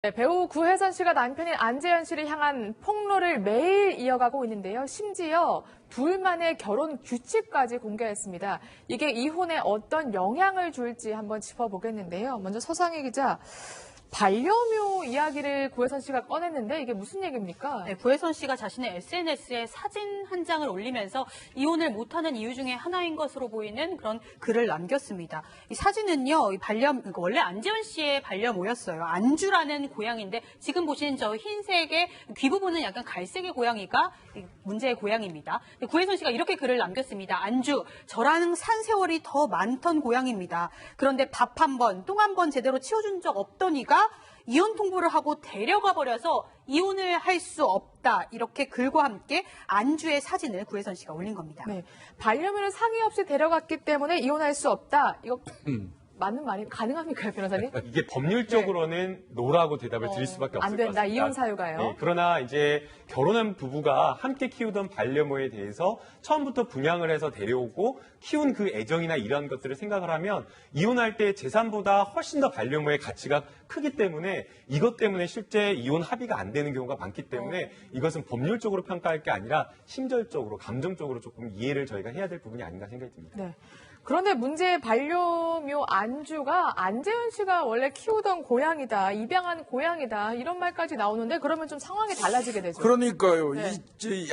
네, 배우 구혜선 씨가 남편인 안재현 씨를 향한 폭로를 매일 이어가고 있는데요. 심지어 둘만의 결혼 규칙까지 공개했습니다. 이게 이혼에 어떤 영향을 줄지 한번 짚어보겠는데요. 먼저 서상희 기자, 반려묘 이야기를 구혜선 씨가 꺼냈는데 이게 무슨 얘기입니까? 네, 구혜선 씨가 자신의 SNS에 사진 한 장을 올리면서 이혼을 못하는 이유 중에 하나인 것으로 보이는 그런 글을 남겼습니다. 이 사진은요, 원래 안재현 씨의 반려묘였어요. 안주라는 고양이인데 지금 보시는 저 흰색의 귀 부분은 약간 갈색의 고양이가 문제의 고양이입니다. 구혜선 씨가 이렇게 글을 남겼습니다. 안주, 저랑 산 세월이 더 많던 고양이입니다. 그런데 밥 한 번, 똥 한 번 제대로 치워준 적 없던 이가 이혼 통보를 하고 데려가 버려서 이혼을 할 수 없다. 이렇게 글과 함께 안주의 사진을 구혜선 씨가 올린 겁니다. 네, 반려묘를 상의 없이 데려갔기 때문에 이혼할 수 없다. 이거 맞는 말이 가능합니까, 변호사님? 이게 법률적으로는 노라고 대답을 드릴 수밖에 없을 안 것 된다. 같습니다. 이혼 사유가요. 네, 그러나 이제 결혼한 부부가 함께 키우던 반려묘에 대해서 처음부터 분양을 해서 데려오고 키운 그 애정이나 이러한 것들을 생각을 하면 이혼할 때 재산보다 훨씬 더 반려묘의 가치가 크기 때문에 이것 때문에 실제 이혼 합의가 안 되는 경우가 많기 때문에 이것은 법률적으로 평가할 게 아니라 심절적으로, 감정적으로 조금 이해를 저희가 해야 될 부분이 아닌가 생각이 듭니다. 네. 그런데 문제의 반려묘 안주가 안재현 씨가 원래 키우던 고양이다, 입양한 고양이다 이런 말까지 나오는데 그러면 좀 상황이 달라지게 되죠. 그러니까요. 네.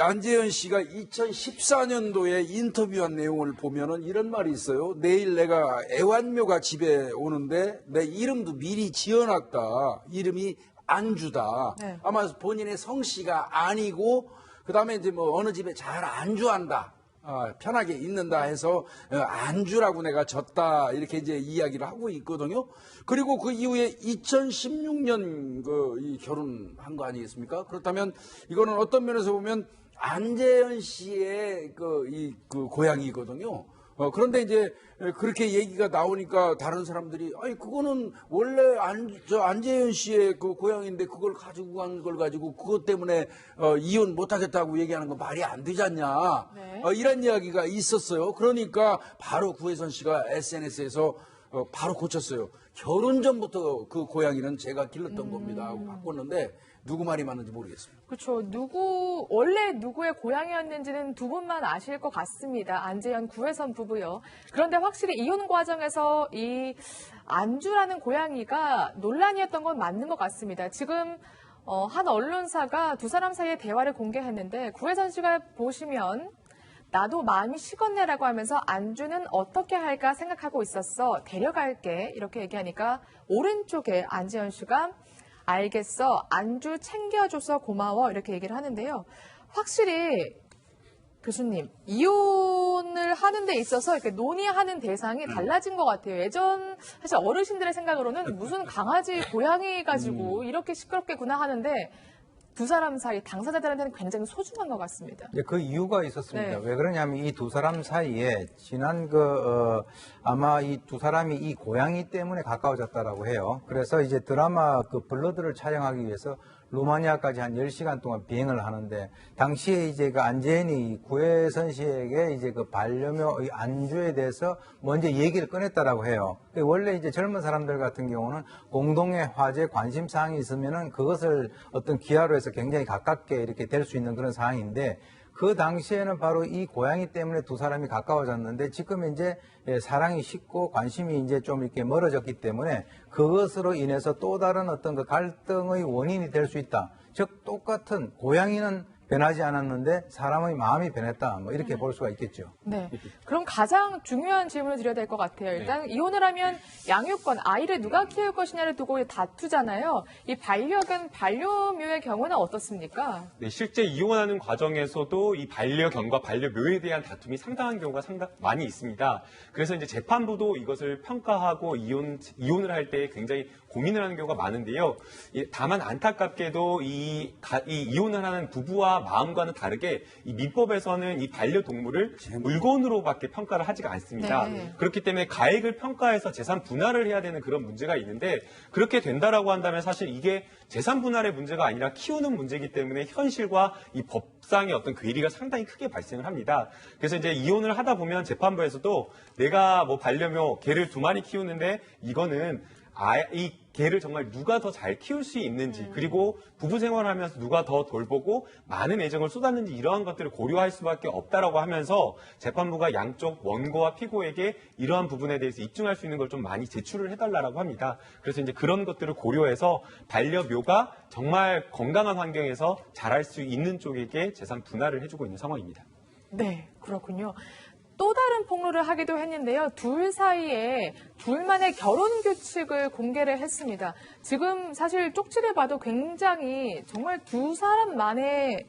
안재현 씨가 2014년도에 인터뷰한 내용을 보면은 이런 말이 있어요. 내일 내가 애완묘가 집에 오는데 내 이름도 미리 지어놨다. 이름이 안주다. 네. 아마 본인의 성씨가 아니고 그다음에 이제 뭐 어느 집에 잘 안주한다. 편하게 있는다 해서 안주라고 내가 졌다 이렇게 이제 이야기를 하고 있거든요. 그리고 그 이후에 2016년 이 결혼한 거 아니겠습니까? 그렇다면 이거는 어떤 면에서 보면 안재현 씨의 그 고향이거든요. 그런데 이제 그렇게 얘기가 나오니까 다른 사람들이 아니 그거는 원래 안재현 씨의 그 고향인데 그걸 가지고 간 걸 가지고 그것 때문에 이혼 못하겠다고 얘기하는 거 말이 안 되지 않냐. 네. 이런 이야기가 있었어요. 그러니까 바로 구혜선 씨가 SNS에서 바로 고쳤어요. 결혼 전부터 그 고양이는 제가 길렀던 겁니다 하고 바꿨는데 누구 말이 맞는지 모르겠습니다. 그렇죠. 원래 누구의 고향이었는지는 두 분만 아실 것 같습니다. 안재현, 구혜선 부부요. 그런데 확실히 이혼 과정에서 이 안주라는 고양이가 논란이었던 건 맞는 것 같습니다. 지금 한 언론사가 두 사람 사이의 대화를 공개했는데 구혜선 씨가 보시면 나도 마음이 식었네라고 하면서 안주는 어떻게 할까 생각하고 있었어. 데려갈게. 이렇게 얘기하니까 오른쪽에 안재현 씨가 알겠어. 안주 챙겨줘서 고마워. 이렇게 얘기를 하는데요. 확실히 교수님, 이혼을 하는 데 있어서 이렇게 논의하는 대상이 달라진 것 같아요. 예전 사실 어르신들의 생각으로는 무슨 강아지, 고양이 가지고 이렇게 시끄럽게구나 하는데 두 사람 사이 당사자들한테는 굉장히 소중한 것 같습니다. 그 이유가 있었습니다. 네. 왜 그러냐면 이 두 사람 사이에 지난 아마 이 두 사람이 이 고양이 때문에 가까워졌다라고 해요. 그래서 이제 드라마 블러드를 촬영하기 위해서 루마니아까지 한 10시간 동안 비행을 하는데 당시에 이제 그 안재현이 구혜선 씨에게 이제 그 반려묘 이 안주에 대해서 먼저 얘기를 꺼냈다라고 해요. 원래 이제 젊은 사람들 같은 경우는 공동의 화제 관심 사항이 있으면은 그것을 어떤 기하로 해서 굉장히 가깝게 이렇게 될 수 있는 그런 상황인데 그 당시에는 바로 이 고양이 때문에 두 사람이 가까워졌는데 지금 이제 사랑이 식고 관심이 이제 좀 이렇게 멀어졌기 때문에 그것으로 인해서 또 다른 어떤 그 갈등의 원인이 될 수 있다. 즉 똑같은 고양이는 변하지 않았는데 사람의 마음이 변했다. 뭐 이렇게 볼 수가 있겠죠. 네. 그럼 가장 중요한 질문을 드려야 될 것 같아요. 일단 이혼을 하면 양육권, 아이를 누가 키울 것이냐를 두고 다투잖아요. 이 반려묘의 경우는 어떻습니까? 네, 실제 이혼하는 과정에서도 이 반려견과 반려묘에 대한 다툼이 상당한 경우가 많이 있습니다. 그래서 이제 재판부도 이것을 평가하고 이혼을 할 때 굉장히 고민을 하는 경우가 많은데요. 다만 안타깝게도 이 이혼을 하는 부부와 마음과는 다르게 이 민법에서는 이 반려동물을 물건으로밖에 평가를 하지가 않습니다. 네. 그렇기 때문에 가액을 평가해서 재산 분할을 해야 되는 그런 문제가 있는데 그렇게 된다라고 한다면 사실 이게 재산 분할의 문제가 아니라 키우는 문제이기 때문에 현실과 이 법상의 어떤 괴리가 상당히 크게 발생을 합니다. 그래서 이제 이혼을 하다 보면 재판부에서도 내가 뭐 반려묘 개를 2마리 키우는데 이거는 이 걔를 정말 누가 더 잘 키울 수 있는지 그리고 부부 생활하면서 누가 더 돌보고 많은 애정을 쏟았는지 이러한 것들을 고려할 수밖에 없다라고 하면서 재판부가 양쪽 원고와 피고에게 이러한 부분에 대해서 입증할 수 있는 걸 좀 많이 제출을 해달라고 합니다. 그래서 이제 그런 것들을 고려해서 반려묘가 정말 건강한 환경에서 자랄 수 있는 쪽에게 재산 분할을 해주고 있는 상황입니다. 네, 그렇군요. 또 다른 폭로를 하기도 했는데요. 둘 사이에 둘만의 결혼 규칙을 공개를 했습니다. 지금 사실 쪽지를 봐도 굉장히 정말 두 사람만의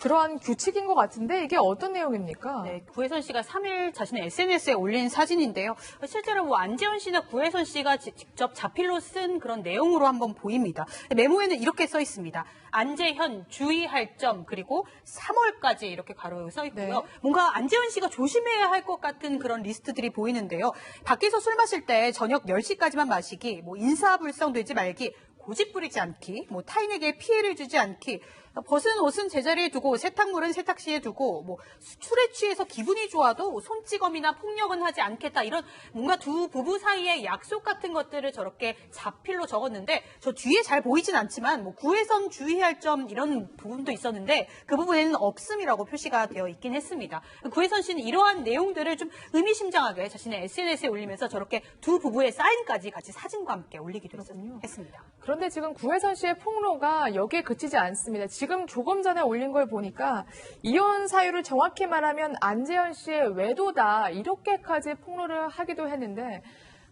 그러한 규칙인 것 같은데 이게 어떤 내용입니까? 네, 구혜선 씨가 3일 자신의 SNS에 올린 사진인데요. 실제로 뭐 안재현 씨나 구혜선 씨가 직접 자필로 쓴 그런 내용으로 한번 보입니다. 메모에는 이렇게 써 있습니다. 안재현 주의할 점 그리고 3월까지 이렇게 가로에 써 있고요. 네. 뭔가 안재현 씨가 조심해야 할 것 같은 그런 리스트들이 보이는데요. 밖에서 술 마실 때 저녁 10시까지만 마시기, 뭐 인사불성 되지 말기, 고집 부리지 않기, 뭐 타인에게 피해를 주지 않기, 벗은 옷은 제자리에 두고 세탁물은 세탁실에 두고 뭐 술에 취해서 기분이 좋아도 손찌검이나 폭력은 하지 않겠다 이런 뭔가 두 부부 사이의 약속 같은 것들을 저렇게 자필로 적었는데 저 뒤에 잘 보이진 않지만 뭐 구혜선 주의할 점 이런 부분도 있었는데 그 부분에는 없음이라고 표시가 되어 있긴 했습니다. 구혜선 씨는 이러한 내용들을 좀 의미심장하게 자신의 SNS에 올리면서 저렇게 두 부부의 사인까지 같이 사진과 함께 올리기도 했습니다. 그런데 지금 구혜선 씨의 폭로가 여기에 그치지 않습니다. 지금 조금 전에 올린 걸 보니까 이혼 사유를 정확히 말하면 안재현 씨의 외도다 이렇게까지 폭로를 하기도 했는데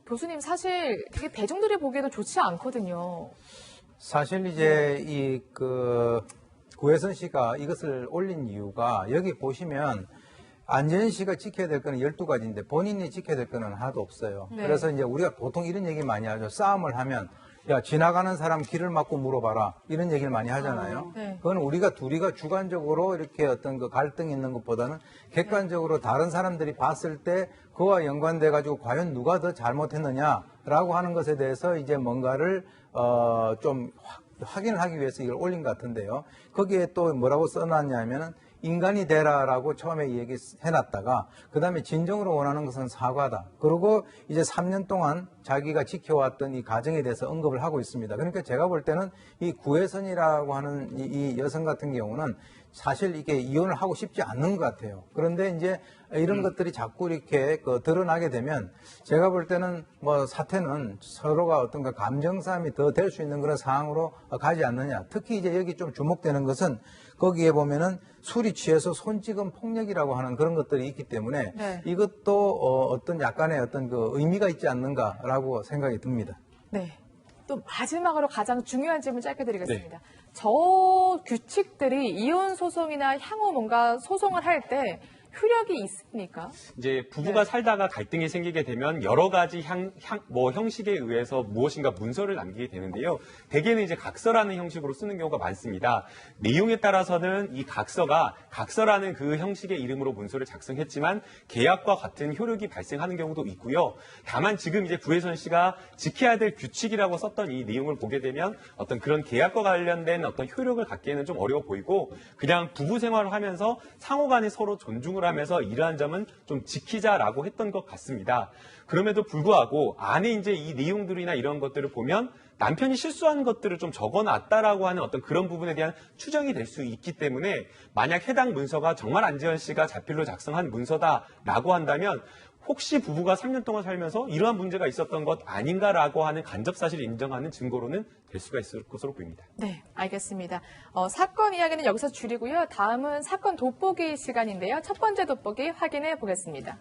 교수님 사실 이게 대중들이 보기에도 좋지 않거든요. 사실 이제 구혜선 씨가 이것을 올린 이유가 여기 보시면 안재현 씨가 지켜야 될 거는 12가지인데 본인이 지켜야 될 거는 하나도 없어요. 네. 그래서 이제 우리가 보통 이런 얘기 많이 하죠. 싸움을 하면 야, 지나가는 사람 길을 막고 물어봐라. 이런 얘기를 많이 하잖아요. 네. 그건 우리가 둘이가 주관적으로 이렇게 어떤 그 갈등이 있는 것보다는 객관적으로 다른 사람들이 봤을 때 그와 연관돼 가지고 과연 누가 더 잘못했느냐라고 하는 것에 대해서 이제 뭔가를 좀 확인을 하기 위해서 이걸 올린 것 같은데요. 거기에 또 뭐라고 써놨냐면은 인간이 되라라고 처음에 얘기해놨다가 그 다음에 진정으로 원하는 것은 사과다. 그리고 이제 3년 동안 자기가 지켜왔던 이 가정에 대해서 언급을 하고 있습니다. 그러니까 제가 볼 때는 이 구혜선이라고 하는 이 여성 같은 경우는 사실 이게 이혼을 하고 싶지 않는 것 같아요. 그런데 이제 이런 것들이 자꾸 이렇게 드러나게 되면 제가 볼 때는 뭐 사태는 서로가 어떤 그 감정 싸움이 더 될 수 있는 그런 상황으로 가지 않느냐. 특히 이제 여기 좀 주목되는 것은 거기에 보면은 술이 취해서 손찌검 폭력이라고 하는 그런 것들이 있기 때문에 네. 이것도 어떤 약간의 어떤 그 의미가 있지 않는가라고 생각이 듭니다. 네. 또 마지막으로 가장 중요한 질문 짧게 드리겠습니다. 네. 저 규칙들이 이혼 소송이나 향후 뭔가 소송을 할 때 효력이 있습니까? 이제 부부가 네. 살다가 갈등이 생기게 되면 여러 가지 형식에 의해서 무엇인가 문서를 남기게 되는데요. 대개는 이제 각서라는 형식으로 쓰는 경우가 많습니다. 내용에 따라서는 이 각서라는 그 형식의 이름으로 문서를 작성했지만 계약과 같은 효력이 발생하는 경우도 있고요. 다만 지금 이제 구혜선 씨가 지켜야 될 규칙이라고 썼던 이 내용을 보게 되면 어떤 그런 계약과 관련된 어떤 효력을 갖기에는 좀 어려워 보이고 그냥 부부 생활을 하면서 상호간에 서로 존중을 하면서 이러한 점은 좀 지키자라고 했던 것 같습니다. 그럼에도 불구하고 안에 이제 이 내용들이나 이런 것들을 보면 남편이 실수한 것들을 좀 적어놨다라고 하는 어떤 그런 부분에 대한 추정이 될 수 있기 때문에 만약 해당 문서가 정말 안재현 씨가 자필로 작성한 문서다라고 한다면 혹시 부부가 3년 동안 살면서 이러한 문제가 있었던 것 아닌가라고 하는 간접 사실을 인정하는 증거로는 될 수가 있을 것으로 보입니다. 네, 알겠습니다. 사건 이야기는 여기서 줄이고요. 다음은 사건 돋보기 시간인데요. 첫 번째 돋보기 확인해 보겠습니다.